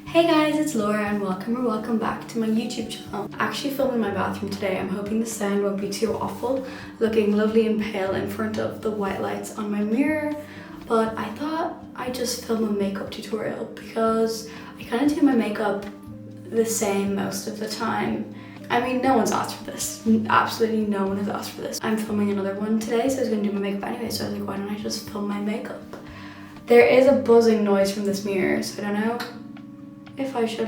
Hey guys, it's Laura and welcome back to my YouTube channel. I'm actually filming in my bathroom today. I'm hoping the sound won't be too awful, looking lovely and pale in front of the white lights on my mirror. But I thought I'd just film a makeup tutorial because I kind of do my makeup the same most of the time. I mean, no one's asked for this. Absolutely no one has asked for this. I'm filming another one today, so I was going to do my makeup anyway, so I was like, why don't I just film my makeup? There is a buzzing noise from this mirror, so I don't know if I should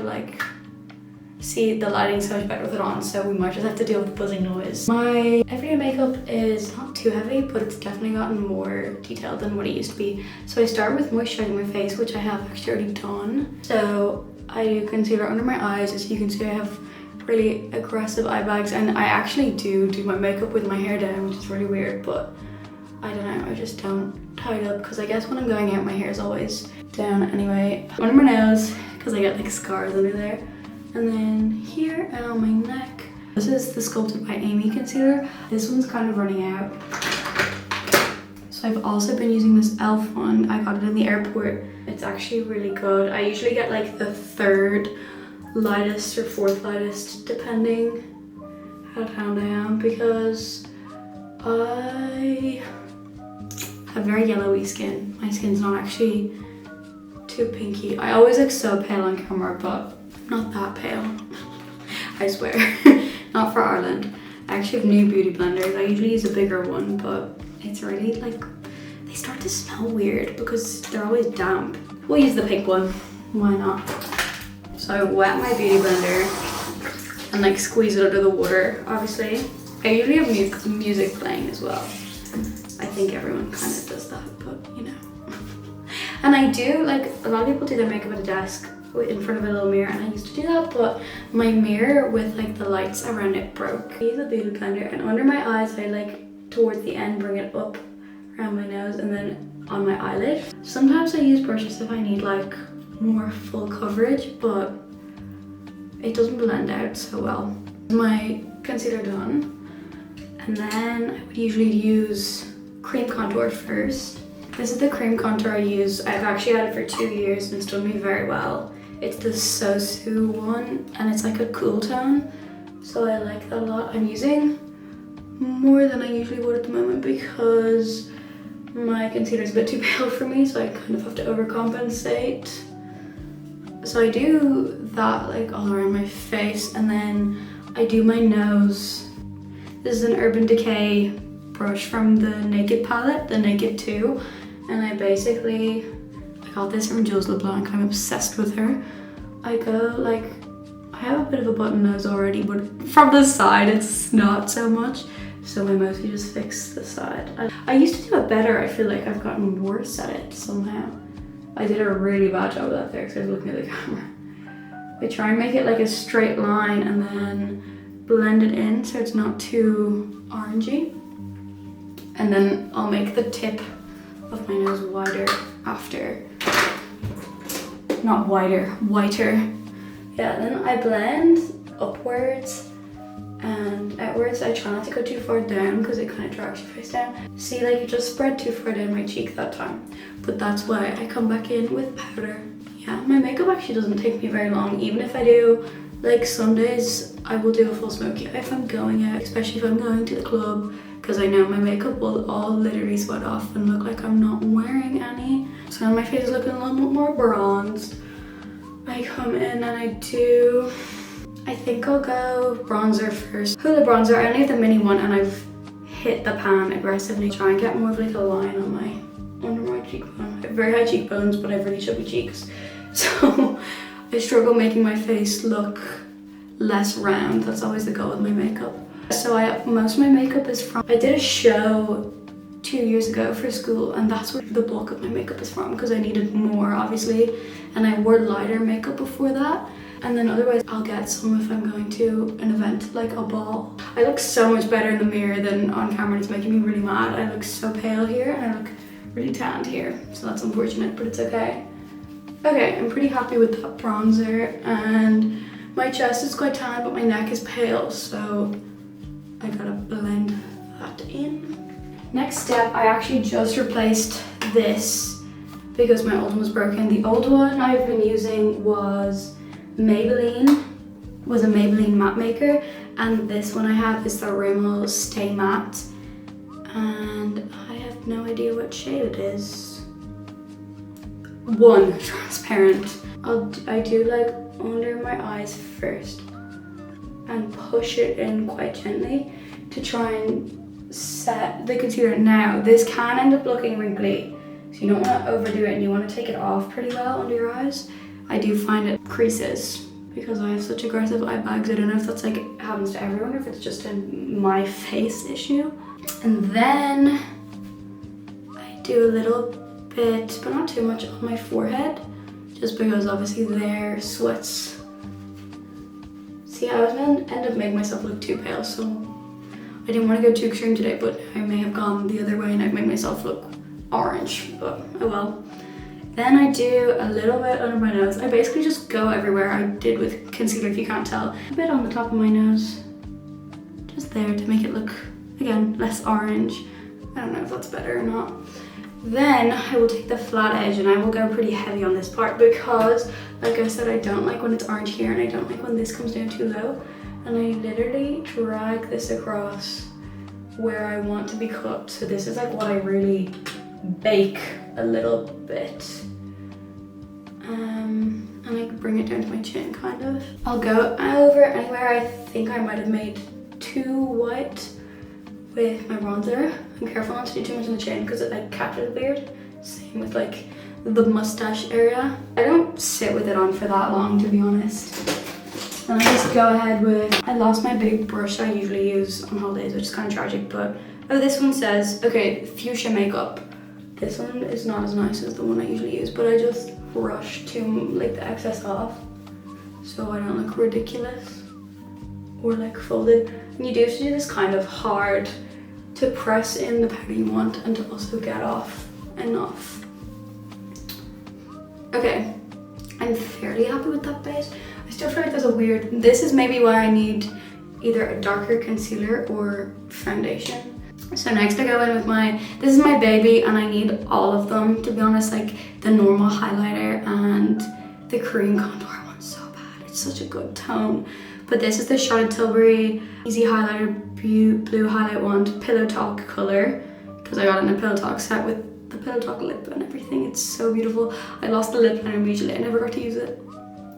see the lighting so much better with it on, so we might just have to deal with the buzzing noise. My everyday makeup is not too heavy, but it's definitely gotten more detailed than what it used to be. So I start with moisturizing my face, which I have actually already done. So I do concealer under my eyes. As you can see, I have really aggressive eye bags, and I actually do my makeup with my hair down, which is really weird, but I don't know, I just don't tie it up because I guess when I'm going out my hair is always down anyway. Under my nose because I get scars under there, and then here and on my neck. This is the Sculpted by Amy concealer. This one's kind of running out, so I've also been using this e.l.f. one. I got it in the airport. It's actually really good. I usually get the third lightest or fourth lightest depending how tanned I am, because I have very yellowy skin. My skin's not actually too pinky. I always look so pale on camera, but I'm not that pale. I swear. Not for Ireland. I actually have new beauty blenders. I usually use a bigger one, but it's really they start to smell weird because they're always damp. We'll use the pink one. Why not? So I wet my beauty blender and squeeze it under the water, obviously. I usually have music playing as well. I think everyone kind of does that, but you know. And I do, a lot of people do their makeup at a desk in front of a little mirror, and I used to do that, but my mirror with the lights around it broke. I use a beauty blender, and under my eyes I towards the end bring it up around my nose and then on my eyelid. Sometimes I use brushes if I need more full coverage, but it doesn't blend out so well. My concealer done, and then I would usually use cream contour first. This is the cream contour I use. I've actually had it for 2 years and it's done me very well. It's the Sosu one, and it's a cool tone, so I like that a lot. I'm using more than I usually would at the moment because my concealer is a bit too pale for me, so I kind of have to overcompensate. So I do that all around my face, and then I do my nose. This is an Urban Decay brush from the Naked palette, the Naked 2, and I got this from Jules LeBlanc. I'm obsessed with her. I go I have a bit of a button nose already, but from the side it's not so much, so I mostly just fix the side. I used to do it better. I feel like I've gotten worse at it somehow. I did a really bad job of that there because I was looking at the camera. I try and make it a straight line and then blend it in so it's not too orangey. And then I'll make the tip of my nose wider after. Not wider, whiter. Yeah, then I blend upwards and outwards. I try not to go too far down because it kind of drags your face down. See, it just spread too far down my cheek that time. But that's why I come back in with powder. Yeah, my makeup actually doesn't take me very long. Even if I do, some days I will do a full smokey eye if I'm going out, especially if I'm going to the club, because I know my makeup will all literally sweat off and look like I'm not wearing any. So now my face is looking a little bit more bronzed. I come in and I think I'll go bronzer first. Hoola bronzer, I only have the mini one, and I've hit the pan aggressively. Try and get more of a line on under my cheekbone. I have very high cheekbones, but I have really chubby cheeks. So I struggle making my face look less round. That's always the goal with my makeup. So most of my makeup is from, I did a show 2 years ago for school, and that's where the bulk of my makeup is from because I needed more, obviously, and I wore lighter makeup before that. And then otherwise I'll get some if I'm going to an event like a ball. I look so much better in the mirror than on camera. It's making me really mad. I look so pale here and I look really tanned here, so that's unfortunate, but it's okay. Okay, I'm pretty happy with that bronzer, and my chest is quite tan but my neck is pale, so I gotta blend that in. Next step, I actually just replaced this because my old one was broken. The old one I've been using was a Maybelline matte maker, and this one I have is the Rimmel Stay Matte, and I have no idea what shade it is. 1 transparent. I do like under my eyes first and push it in quite gently to try and set the concealer. Now this can end up looking wrinkly, so you don't want to overdo it and you want to take it off pretty well under your eyes. I do find it creases because I have such aggressive eye bags. I don't know if that's like happens to everyone or if it's just a my face issue. And then I do a little bit, but not too much, on my forehead, just because obviously there sweats. See, I was gonna end up making myself look too pale, so I didn't want to go too extreme today, but I may have gone the other way and I've made myself look orange, but oh well. Then I do a little bit under my nose. I basically just go everywhere I did with concealer, if you can't tell. A bit on the top of my nose, just there to make it look, again, less orange. I don't know if that's better or not. Then I will take the flat edge and I will go pretty heavy on this part because, like I said, I don't like when it's orange here and I don't like when this comes down too low. And I literally drag this across where I want to be cut. So this is like what I really bake a little bit. And I bring it down to my chin, kind of. I'll go over anywhere I think I might have made too white with my bronzer. I'm careful not to do too much on the chin because it like catches the beard. Same with like the mustache area. I don't sit with it on for that long, to be honest. And I just go ahead with, I lost my big brush I usually use on holidays, which is kind of tragic, but oh, this one says, okay, fuchsia makeup. This one is not as nice as the one I usually use, but I just brush to like the excess off so I don't look ridiculous or like folded. And you do have to do this kind of hard to press in the powder you want and to also get off enough. Okay, I'm fairly happy with that base. I still feel like there's a weird, this is maybe where I need either a darker concealer or foundation. So next I go in with this is my baby, and I need all of them, to be honest, like the normal highlighter and the cream contour one's so bad. It's such a good tone. But this is the Charlotte Tilbury Easy Highlighter Blue Highlight Wand Pillow Talk color, because I got it in a Pillow Talk set with the Pillow Talk lip and everything. It's so beautiful. I lost the lip liner immediately. I never got to use it.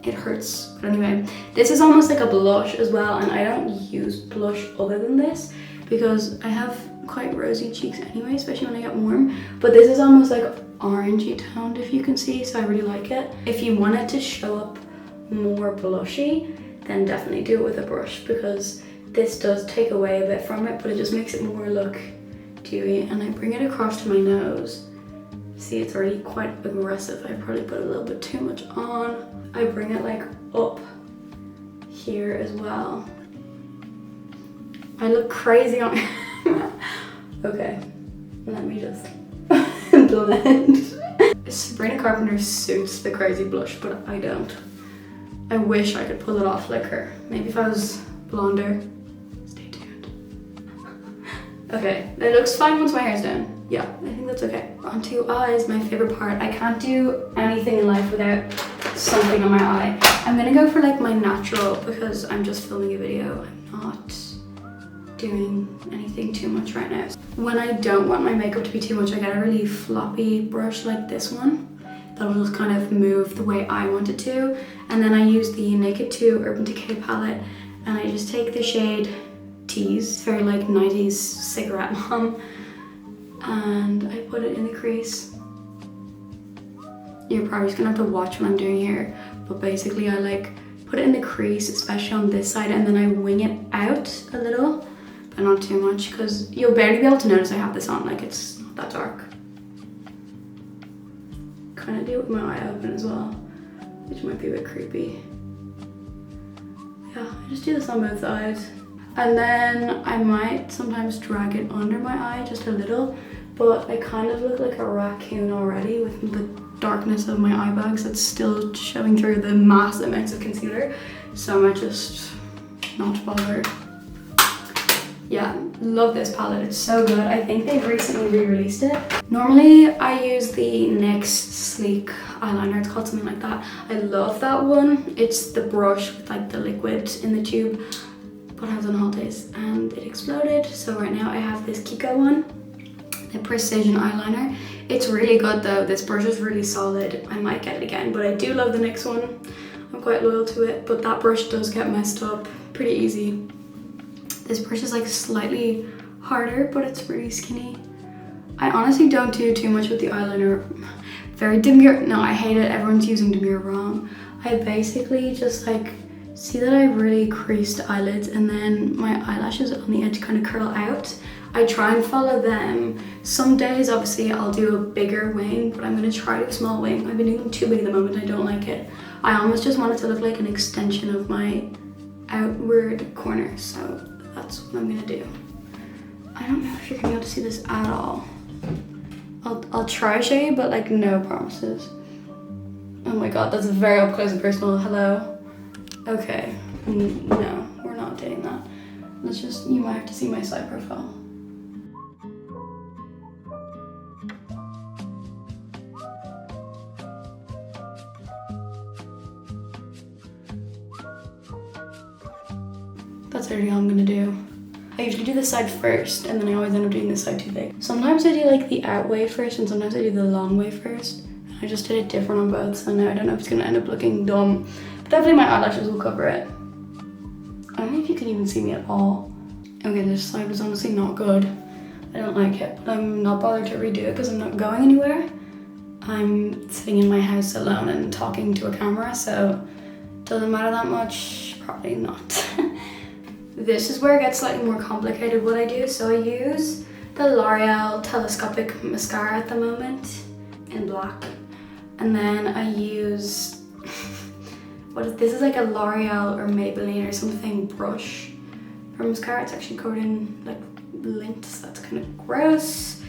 It hurts. But anyway, this is almost like a blush as well, and I don't use blush other than this because I have quite rosy cheeks anyway, especially when I get warm. But this is almost like orangey toned, if you can see, so I really like it. If you want it to show up more blushy, then definitely do it with a brush, because this does take away a bit from it, but it just makes it more look dewy. And I bring it across to my nose. See, it's already quite aggressive. I probably put a little bit too much on. I bring it like up here as well. I look crazy on Okay, let me just blend. Sabrina Carpenter suits the crazy blush, but I don't. I wish I could pull it off like her. Maybe if I was blonder. Stay tuned. Okay, it looks fine once my hair's done. Yeah, I think that's okay. Onto eyes, my favorite part. I can't do anything in life without something on my eye. I'm gonna go for like my natural because I'm just filming a video. I'm not doing anything too much right now. When I don't want my makeup to be too much, I get a really floppy brush like this one that'll just kind of move the way I want it to. And then I use the Naked 2 Urban Decay palette, and I just take the shade Tease. It's very like 90s cigarette mom, and I put it in the crease. You're probably just gonna have to watch what I'm doing here, but basically I like put it in the crease, especially on this side, and then I wing it out a little, but not too much, because you'll barely be able to notice I have this on, like it's not that dark. Kind of do it with my eye open as well, which might be a bit creepy. Yeah, I just do this on both sides. And then I might sometimes drag it under my eye just a little, but I kind of look like a raccoon already with the darkness of my eye bags that's still showing through the mass amounts of concealer. So I might just not bother. Yeah, love this palette, it's so good. I think they've recently re-released it. Normally I use the NYX Sleek eyeliner, it's called something like that. I love that one. It's the brush with like the liquid in the tube, but I was on holidays and it exploded. So right now I have this Kiko one, the Precision eyeliner. It's really good though. This brush is really solid. I might get it again, but I do love the NYX one. I'm quite loyal to it, but that brush does get messed up pretty easy. This brush is like slightly harder, but it's really skinny. I honestly don't do too much with the eyeliner. Very demure. No, I hate it. Everyone's using demure wrong. I basically just like see that I really creased eyelids and then my eyelashes on the edge kind of curl out. I try and follow them. Some days, obviously, I'll do a bigger wing, but I'm gonna try to do a small wing. I've been doing them too big at the moment. I don't like it. I almost just want it to look like an extension of my outward corner, so that's what I'm gonna do. I don't know if you're gonna be able to see this at all. I'll try to show you, but like no promises. Oh my god, that's very up close and personal. Hello. Okay, no, we're not doing that. Let's just, you might have to see my side profile. That's literally all I'm gonna do. I usually do this side first, and then I always end up doing this side too big. Sometimes I do like the out way first, and sometimes I do the long way first. I just did it different on both, so now I don't know if it's gonna end up looking dumb, but definitely my eyelashes will cover it. I don't know if you can even see me at all. Okay, this side was honestly not good. I don't like it, but I'm not bothered to redo it because I'm not going anywhere. I'm sitting in my house alone and talking to a camera, so it doesn't matter that much, probably not. This is where it gets slightly more complicated what I do. So I use the L'Oreal Telescopic Mascara at the moment in black. And then I use, this is like a L'Oreal or Maybelline or something brush for mascara. It's actually covered in like lint, so that's kind of gross.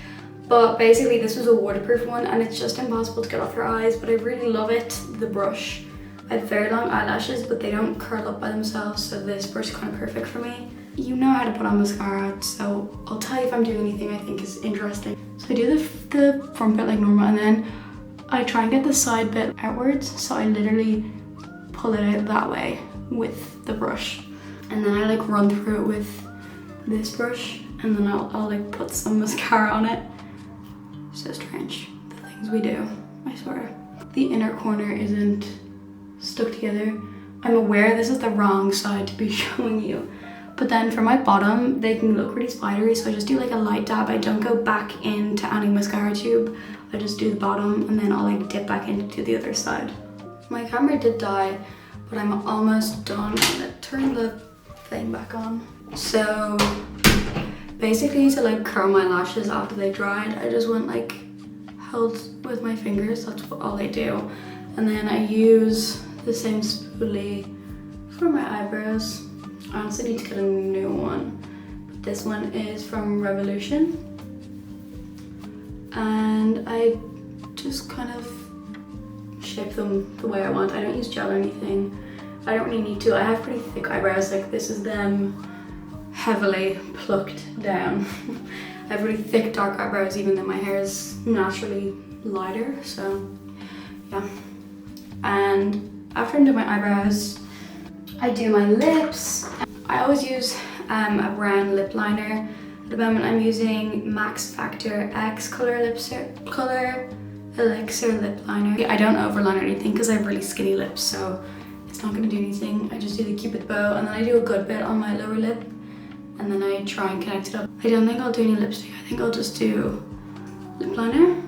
But basically this was a waterproof one and it's just impossible to get off your eyes, but I really love it, the brush. I have very long eyelashes, but they don't curl up by themselves, so this brush is kind of perfect for me. You know how to put on mascara, so I'll tell you if I'm doing anything I think is interesting. So I do the front bit like normal, and then I try and get the side bit outwards, so I literally pull it out that way with the brush. And then I like run through it with this brush, and then I'll like put some mascara on it. So strange, the things we do, I swear. The inner corner isn't stuck together. I'm aware this is the wrong side to be showing you, but then for my bottom they can look really spidery, so I just do like a light dab. I don't go back into any mascara tube, I just do the bottom and then I'll like dip back into the other side. My camera did die, but I'm almost done. I'm gonna turn the thing back on. So basically to like curl my lashes after they dried, I just went like held with my fingers, that's all I do. And then I use the same spoolie for my eyebrows. I also need to get a new one, but this one is from Revolution. And I just kind of shape them the way I want. I don't use gel or anything. I don't really need to. I have pretty thick eyebrows, like this is them heavily plucked down. I have really thick dark eyebrows even though my hair is naturally lighter, so yeah. And after I'm done my eyebrows, I do my lips. I always use a brown lip liner. At the moment I'm using Max Factor X Color Elixir lip liner. I don't overline or anything because I have really skinny lips, so it's not gonna do anything. I just do the Cupid bow and then I do a good bit on my lower lip and then I try and connect it up. I don't think I'll do any lipstick. I think I'll just do lip liner.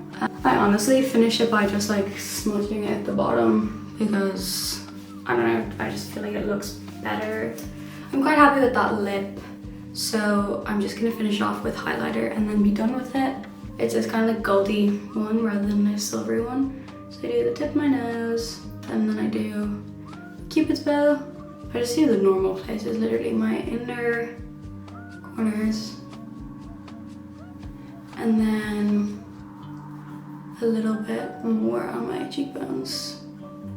I honestly finish it by just like smudging it at the bottom because I don't know, I just feel like it looks better. I'm quite happy with that lip, so I'm just gonna finish off with highlighter and then be done with it. It's this kind of like goldy one rather than a silvery one. So I do the tip of my nose and then I do Cupid's bow. I just do the normal places, literally my inner corners and then a little bit more on my cheekbones.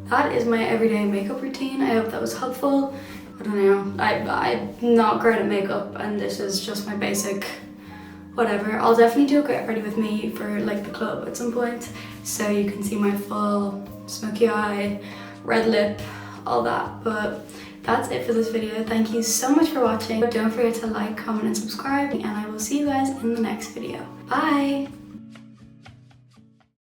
That is my everyday makeup routine. I hope that was helpful. I don't know, I'm not great at makeup and this is just my basic whatever. I'll definitely do a get ready with me for like the club at some point, so you can see my full smoky eye, red lip, all that. But that's it for this video. Thank you so much for watching. Don't forget to like, comment and subscribe, and I will see you guys in the next video. Bye!